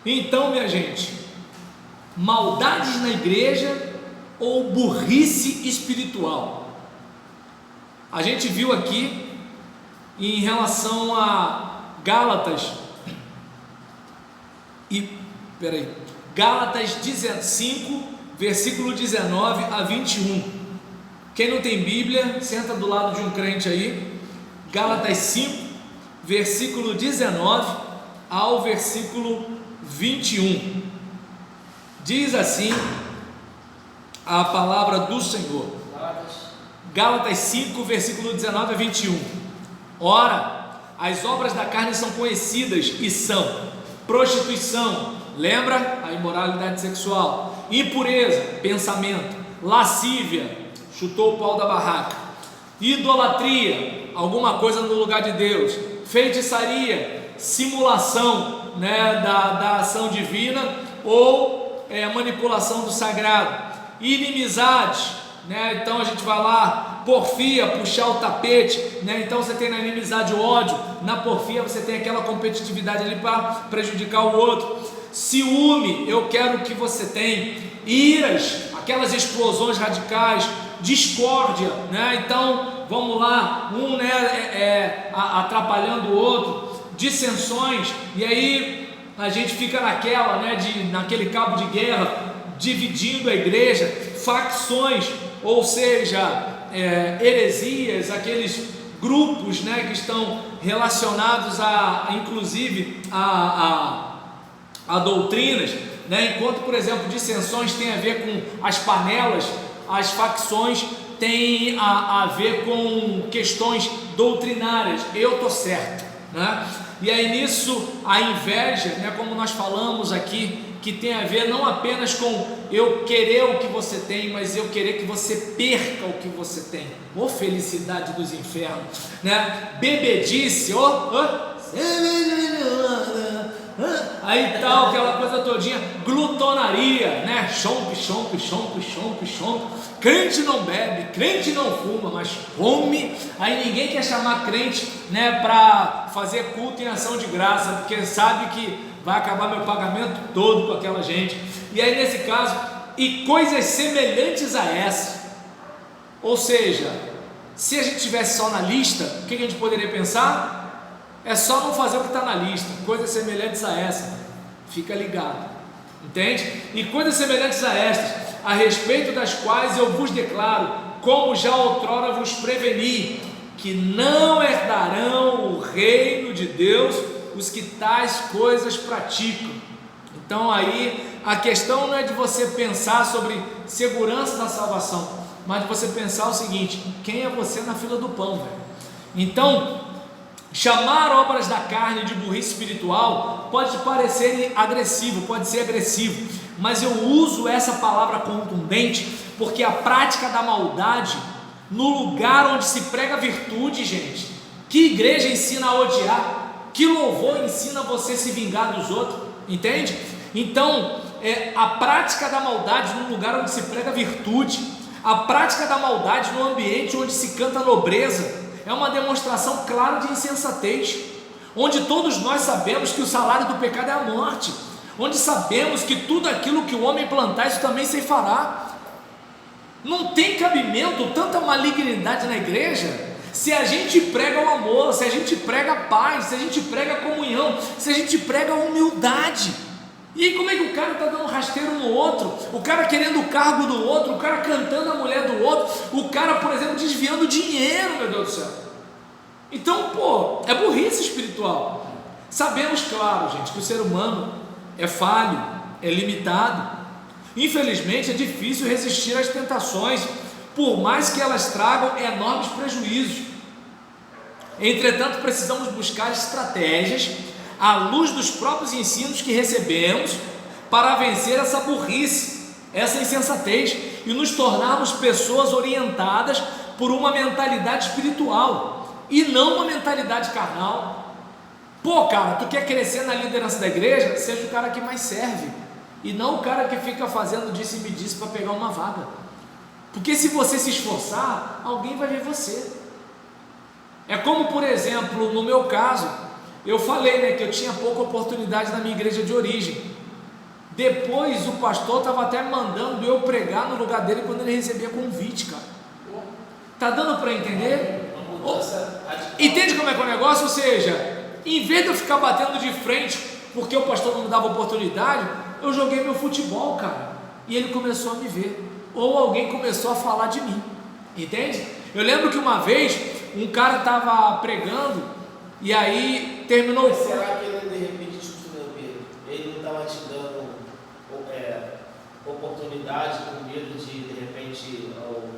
Então, minha gente, maldades na igreja ou burrice espiritual? A gente viu aqui em relação a Gálatas, Gálatas 5, versículo 19 a 21. Quem não tem Bíblia, senta do lado de um crente aí. Gálatas 5, versículo 19 ao versículo 21. Diz assim a palavra do Senhor. Gálatas 5, versículo 19 a 21. Ora, as obras da carne são conhecidas e são prostituição, lembra? A imoralidade sexual, impureza, pensamento, lascívia, chutou o pau da barraca, idolatria, alguma coisa no lugar de Deus, feitiçaria, simulação, da ação divina ou manipulação do sagrado, inimizade, então a gente vai lá, porfia, puxar o tapete, então você tem na inimizade o ódio, na porfia você tem aquela competitividade ali para prejudicar o outro, ciúme, eu quero que você tenha, iras, aquelas explosões radicais, discórdia, então vamos lá, um atrapalhando o outro, dissensões, e aí a gente fica naquele cabo de guerra, dividindo a igreja, facções, ou seja, heresias, aqueles grupos que estão relacionados inclusive a doutrinas, enquanto, por exemplo, dissensões tem a ver com as panelas, as facções têm a ver com questões doutrinárias, eu estou certo, e aí nisso a inveja, como nós falamos aqui, que tem a ver não apenas com eu querer o que você tem, mas eu querer que você perca o que você tem, felicidade dos infernos, bebedice, aí tal, aquela coisa todinha, glutonaria, chompe, crente não bebe, crente não fuma, mas come, aí ninguém quer chamar crente, para fazer culto em ação de graça, porque sabe que vai acabar meu pagamento todo com aquela gente, e aí nesse caso, e coisas semelhantes a essa, ou seja, se a gente tivesse só na lista, o que a gente poderia pensar? É só não fazer o que está na lista, coisas semelhantes a essa, fica ligado, entende? E coisas semelhantes a estas, a respeito das quais eu vos declaro, como já outrora vos preveni, que não herdarão o reino de Deus os que tais coisas praticam. Então aí a questão não é de você pensar sobre segurança da salvação, mas de você pensar o seguinte: quem é você na fila do pão, velho? Então, chamar obras da carne de burrice espiritual pode parecer agressivo, mas eu uso essa palavra contundente porque a prática da maldade no lugar onde se prega virtude, gente, que igreja ensina a odiar? Que louvor ensina você a se vingar dos outros? Entende? Então, a prática da maldade no lugar onde se prega virtude, a prática da maldade no ambiente onde se canta nobreza, é uma demonstração clara de insensatez, onde todos nós sabemos que o salário do pecado é a morte, onde sabemos que tudo aquilo que o homem plantar, isso também se fará. Não tem cabimento tanta malignidade na igreja, se a gente prega o amor, se a gente prega a paz, se a gente prega a comunhão, se a gente prega a humildade. E aí como é que o cara está dando rasteiro no outro, o cara querendo o cargo do outro, o cara cantando a mulher do outro, o cara, por exemplo, desviando dinheiro, meu Deus do céu? Então, é burrice espiritual. Sabemos, claro, gente, que o ser humano é falho, é limitado. Infelizmente é difícil resistir às tentações, por mais que elas tragam enormes prejuízos. Entretanto, precisamos buscar estratégias à luz dos próprios ensinos que recebemos para vencer essa burrice, essa insensatez e nos tornarmos pessoas orientadas por uma mentalidade espiritual e não uma mentalidade carnal. Cara, tu quer crescer na liderança da igreja? Seja o cara que mais serve e não o cara que fica fazendo disse e me disse para pegar uma vaga, porque se você se esforçar, alguém vai ver você. É como, por exemplo, no meu caso, eu falei, né, que eu tinha pouca oportunidade na minha igreja de origem. Depois o pastor estava até mandando eu pregar no lugar dele quando ele recebia convite, cara. Tá dando para entender? Entende como é que é o negócio? Ou seja, em vez de eu ficar batendo de frente porque o pastor não me dava oportunidade, eu joguei meu futebol, cara, e ele começou a me ver, ou alguém começou a falar de mim, entende? Eu lembro que uma vez um cara estava pregando e aí terminou. Mas será que ele de repente ele não estava te dando oportunidade com medo de repente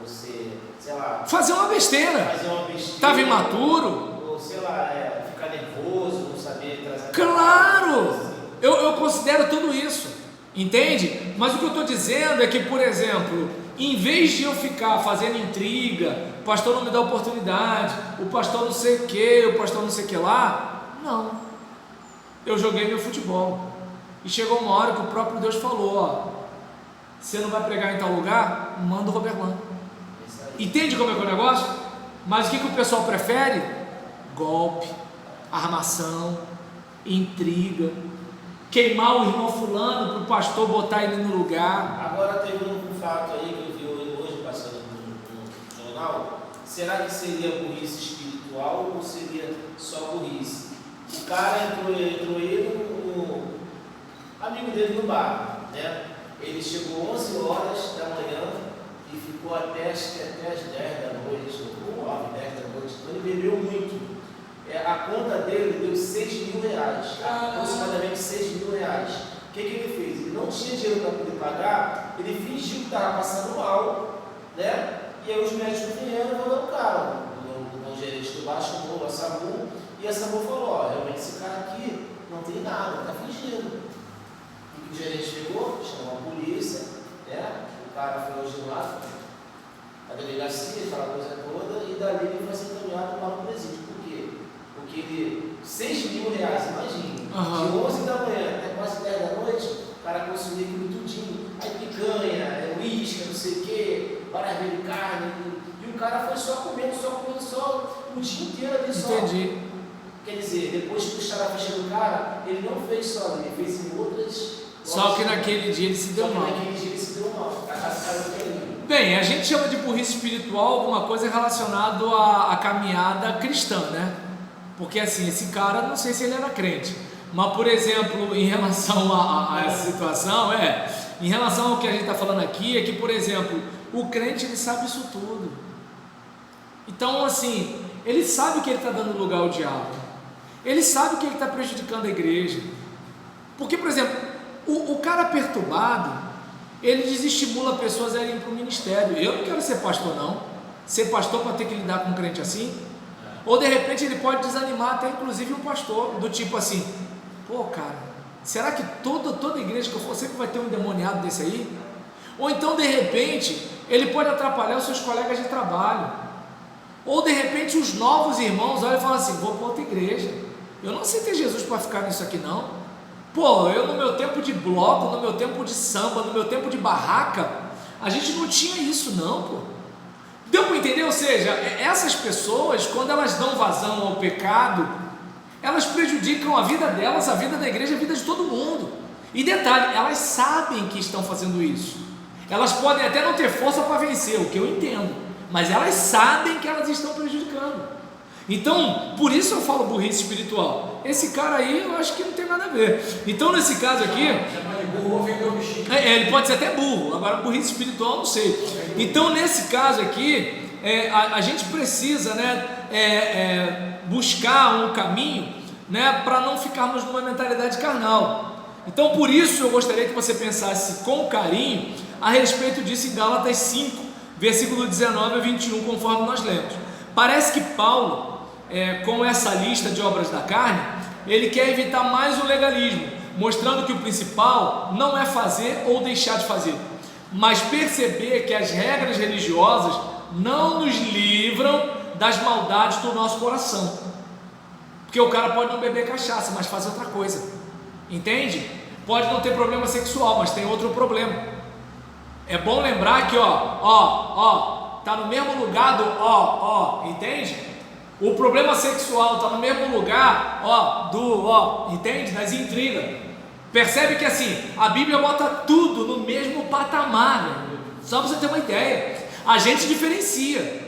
você, sei lá, fazer uma besteira, estava imaturo, ou sei lá, ficar nervoso, não saber trazer. Claro, eu considero tudo isso, entende? Mas o que eu estou dizendo é que, por exemplo, em vez de eu ficar fazendo intriga, o pastor não me dá oportunidade, o pastor não sei o que, o pastor não sei o que lá, não, eu joguei meu futebol, e chegou uma hora que o próprio Deus falou, ó, você não vai pregar em tal lugar? Manda o Roberlan. Entende como é que é o negócio? Mas o que o pessoal prefere? Golpe, armação, intriga, queimar o irmão fulano para o pastor botar ele no lugar. Agora tem um fato aí que eu vi hoje passando no jornal. Será que seria burrice espiritual ou seria só burrice? O cara entrou ele, o amigo dele no bar, né? Ele chegou 11 horas da manhã e ficou até as 10 da noite, ou 9, 10 da noite. Então ele bebeu muito. A conta dele deu R$6.000, aproximadamente R$6.000. O que ele fez? Ele não tinha dinheiro para poder pagar, ele fingiu que estava passando mal, né? E aí os médicos vieram e falaram, cara, o gerente do bar chamou a SAMU, e a SAMU falou, ó, realmente esse cara aqui não tem nada, está fingindo. O gerente chegou, chamou a polícia, né? O cara foi hoje lá, a delegacia, aquela coisa toda, e dali ele vai ser encaminhado para o presídio. Por quê? Porque ele, R$6.000, imagina, de 11 da manhã até quase 10 da noite, o cara consumia aquilo tudinho, aí picanha, uísque, não sei o quê, várias vezes de carne, e o cara foi só comendo o dia inteiro ali só. Entendi. Quer dizer, depois que puxaram a ficha do cara, ele não fez só, ele fez em outras. Só que naquele dia ele se deu mal. Bem, a gente chama de burrice espiritual alguma coisa relacionada à caminhada cristã, né? Porque assim, esse cara, não sei se ele era crente, mas por exemplo, em relação a essa situação, em relação ao que a gente está falando aqui, é que, por exemplo, o crente ele sabe isso tudo. Então, assim, ele sabe que ele está dando lugar ao diabo, ele sabe que ele está prejudicando a igreja. Porque, por exemplo, o cara perturbado, ele desestimula pessoas a irem para o ministério. Eu não quero ser pastor, não. Ser pastor para ter que lidar com um crente assim. Ou de repente ele pode desanimar até inclusive um pastor, do tipo assim, pô cara, será que toda igreja que eu for sempre vai ter um endemoniado desse aí? Ou então de repente ele pode atrapalhar os seus colegas de trabalho. Ou de repente os novos irmãos olham e falam assim, vou para outra igreja, eu não aceitei Jesus para ficar nisso aqui não. Pô, eu no meu tempo de bloco, no meu tempo de samba, no meu tempo de barraca, a gente não tinha isso não, pô. Deu para entender? Ou seja, essas pessoas, quando elas dão vazão ao pecado, elas prejudicam a vida delas, a vida da igreja, a vida de todo mundo. E detalhe, elas sabem que estão fazendo isso. Elas podem até não ter força para vencer, o que eu entendo, mas elas sabem que elas estão prejudicando. Então, por isso eu falo burrice espiritual. Esse cara aí, eu acho que não tem nada a ver. Então, nesse caso aqui, ele pode ser até burro, agora burrice espiritual eu não sei. Então, nesse caso aqui, a gente precisa, né, buscar um caminho, né, para não ficarmos numa mentalidade carnal. Então, por isso eu gostaria que você pensasse com carinho a respeito disso em Gálatas 5, versículo 19 a 21, conforme nós lemos. Parece que Paulo, com essa lista de obras da carne, ele quer evitar mais o legalismo, mostrando que o principal não é fazer ou deixar de fazer, mas perceber que as regras religiosas não nos livram das maldades do nosso coração. Porque o cara pode não beber cachaça, mas fazer outra coisa, entende? Pode não ter problema sexual, mas tem outro problema. É bom lembrar que tá no mesmo lugar do entende? O problema sexual está no mesmo lugar, entende? Das intrigas. Percebe que assim, a Bíblia bota tudo no mesmo patamar, meu amigo. Só para você ter uma ideia. A gente diferencia.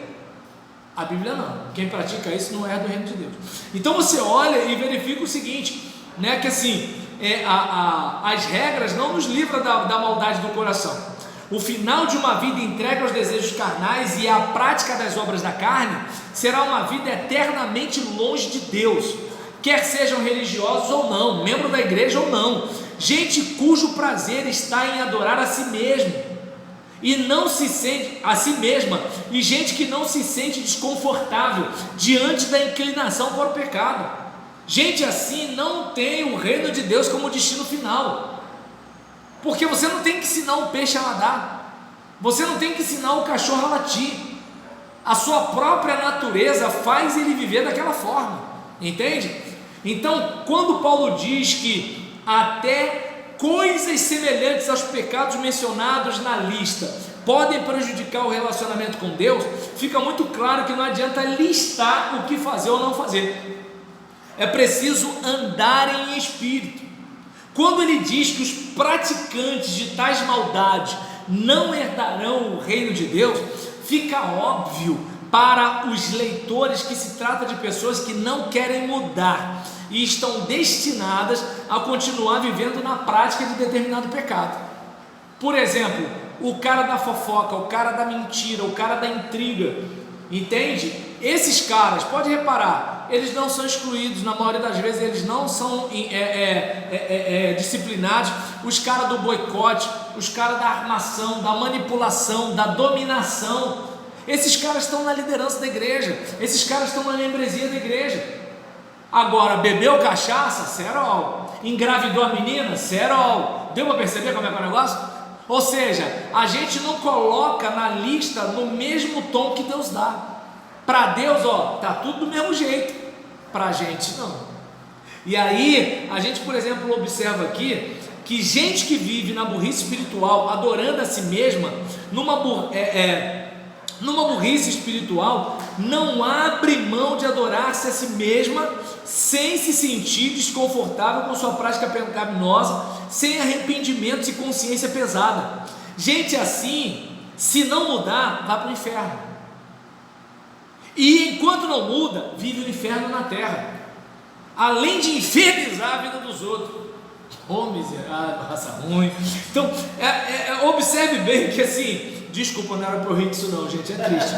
A Bíblia não. Quem pratica isso não é do reino de Deus. Então você olha e verifica o seguinte, né? Que assim, as regras não nos livram da maldade do coração. O final de uma vida entregue aos desejos carnais e à prática das obras da carne será uma vida eternamente longe de Deus, quer sejam religiosos ou não, membro da igreja ou não, gente cujo prazer está em adorar a si mesmo e não se sente a si mesma, e gente que não se sente desconfortável diante da inclinação para o pecado. Gente assim não tem o reino de Deus como destino final. Porque você não tem que ensinar o peixe a nadar, você não tem que ensinar o cachorro a latir, a sua própria natureza faz ele viver daquela forma, entende? Então, quando Paulo diz que até coisas semelhantes aos pecados mencionados na lista podem prejudicar o relacionamento com Deus, fica muito claro que não adianta listar o que fazer ou não fazer, é preciso andar em espírito. Quando ele diz que os praticantes de tais maldades não herdarão o reino de Deus, fica óbvio para os leitores que se trata de pessoas que não querem mudar e estão destinadas a continuar vivendo na prática de determinado pecado. Por exemplo, o cara da fofoca, o cara da mentira, o cara da intriga, entende? Esses caras, pode reparar, eles não são excluídos, na maioria das vezes eles não são disciplinados. Os caras do boicote, os caras da armação, da manipulação, da dominação, esses caras estão na liderança da igreja, esses caras estão na membresia da igreja. Agora, bebeu cachaça? Cerol. Engravidou a menina? Cerol. Deu para perceber como é que é o negócio? Ou seja, a gente não coloca na lista no mesmo tom que Deus dá. Para Deus, tá tudo do mesmo jeito, para a gente não. E aí, a gente, por exemplo, observa aqui que gente que vive na burrice espiritual, adorando a si mesma, numa burrice espiritual, não abre mão de adorar-se a si mesma, sem se sentir desconfortável com sua prática pecaminosa, sem arrependimentos e consciência pesada. Gente assim, se não mudar, vai para o inferno. E enquanto não muda, vive o inferno na terra, além de infernizar a vida dos outros. Oh, miserável, raça ruim. Então, observe bem que assim, desculpa, não era para eu rir disso não, gente, é triste.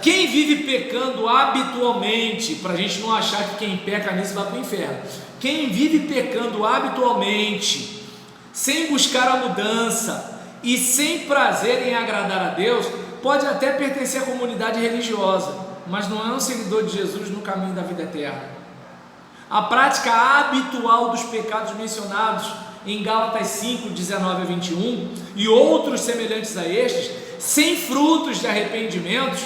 Quem vive pecando habitualmente, para a gente não achar que quem peca nisso vai para o inferno, quem vive pecando habitualmente, sem buscar a mudança e sem prazer em agradar a Deus, pode até pertencer à comunidade religiosa, mas não é um seguidor de Jesus no caminho da vida eterna. A prática habitual dos pecados mencionados em Gálatas 5, 19 a 21 e outros semelhantes a estes, sem frutos de arrependimentos,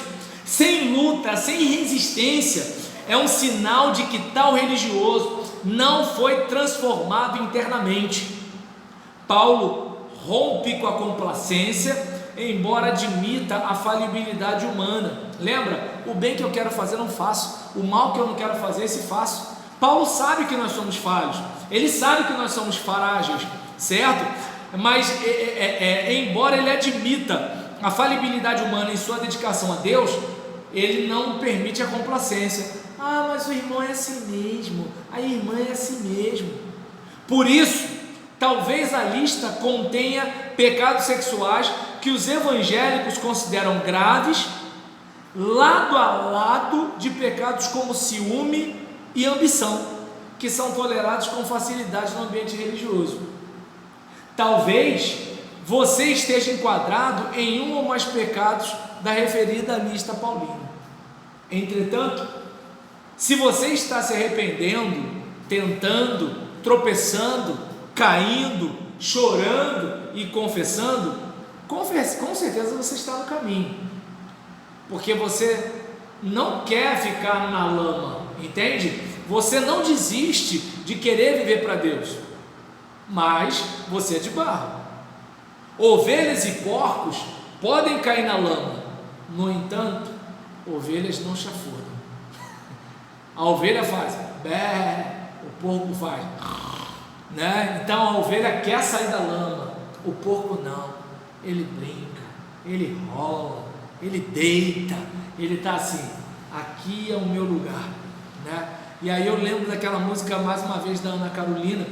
sem luta, sem resistência, é um sinal de que tal religioso não foi transformado internamente. Paulo rompe com a complacência, embora admita a falibilidade humana. Lembra? O bem que eu quero fazer não faço, o mal que eu não quero fazer esse faço. Paulo sabe que nós somos falhos, ele sabe que nós somos frágeis, certo? Mas embora ele admita a falibilidade humana em sua dedicação a Deus, ele não permite a complacência. Mas o irmão é assim mesmo, a irmã é assim mesmo. Por isso, talvez a lista contenha pecados sexuais que os evangélicos consideram graves, lado a lado de pecados como ciúme e ambição, que são tolerados com facilidade no ambiente religioso. Talvez você esteja enquadrado em um ou mais pecados da referida lista paulina. Entretanto, se você está se arrependendo, tentando, tropeçando, caindo, chorando e confessando, com certeza você está no caminho, porque você não quer ficar na lama, entende? Você não desiste de querer viver para Deus, mas você é de barro. Ovelhas e porcos podem cair na lama, no entanto, ovelhas não chafurdam. A ovelha faz bé, o porco faz, né? Então a ovelha quer sair da lama, o porco não, ele brinca, ele rola, ele deita, ele está assim, aqui é o meu lugar, né? E aí eu lembro daquela música mais uma vez da Ana Carolina,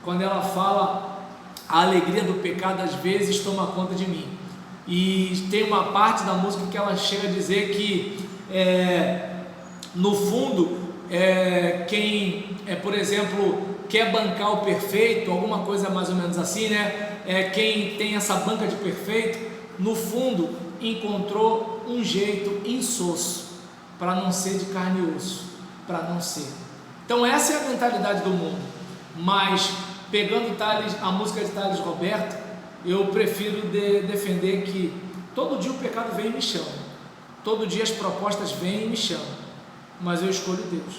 quando ela fala: a alegria do pecado às vezes toma conta de mim. E tem uma parte da música que ela chega a dizer que no fundo quem por exemplo, quer bancar o perfeito, alguma coisa mais ou menos assim, né? Quem tem essa banca de perfeito, no fundo encontrou um jeito insosso para não ser de carne e osso, para não ser. Então essa é a mentalidade do mundo. Mas pegando a música de Thales Roberto, eu prefiro defender que todo dia o pecado vem e me chama, todo dia as propostas vêm e me chamam, mas eu escolho Deus,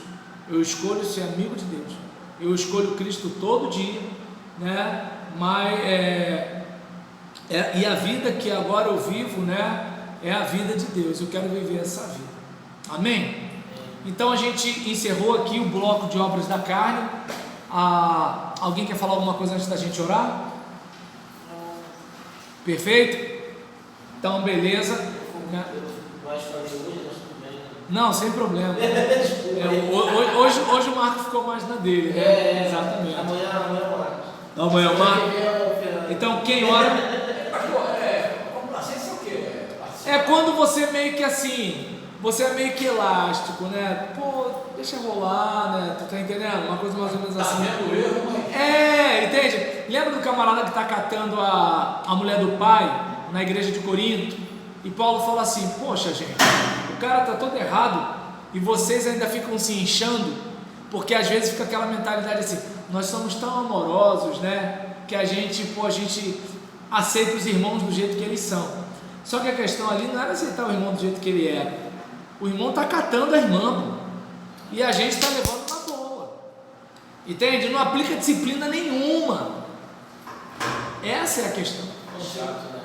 eu escolho ser amigo de Deus, eu escolho Cristo todo dia, né? Mas e a vida que agora eu vivo, né, é a vida de Deus, eu quero viver essa vida, amém? Então a gente encerrou aqui o bloco de obras da carne. Alguém quer falar alguma coisa antes da gente orar? Perfeito? Então beleza. Não, sem problema. Hoje o Marco ficou mais na dele, né? Exatamente. Amanhã o Marco. Então quem ora? Complacência é o quê? É quando você meio que assim, você é meio que elástico, né? Pô, deixa rolar, né? Tu tá entendendo? Uma coisa mais ou menos assim. Tá vendo erro, mas... Entende? Lembra do camarada que tá catando a mulher do pai na igreja de Corinto? E Paulo fala assim: poxa, gente, o cara tá todo errado e vocês ainda ficam se inchando, porque às vezes fica aquela mentalidade assim: nós somos tão amorosos, né? Que a gente aceita os irmãos do jeito que eles são. Só que a questão ali não era aceitar o irmão do jeito que ele é. O irmão está catando a irmã, pô, e a gente está levando na boa, entende? Não aplica disciplina nenhuma. Essa é a questão.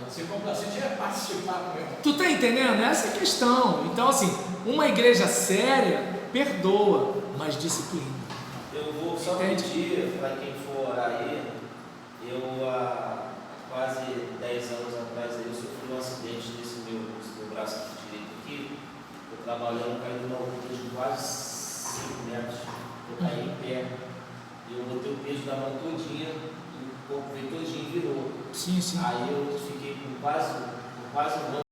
Ser complacente é participar mesmo. Tu está entendendo? Essa é a questão. Então assim, uma igreja séria perdoa, mas disciplina. Eu vou só pedir para quem for orar aí. Eu há quase 10 anos atrás eu sofri um acidente nesse meu braço direito aqui. Eu trabalhando, caí numa altura de quase 5 metros. Eu caí em pé. E eu botei o peso da mão todinha, e o corpo veio todinho e virou. Sim. Aí eu fiquei com quase um ano.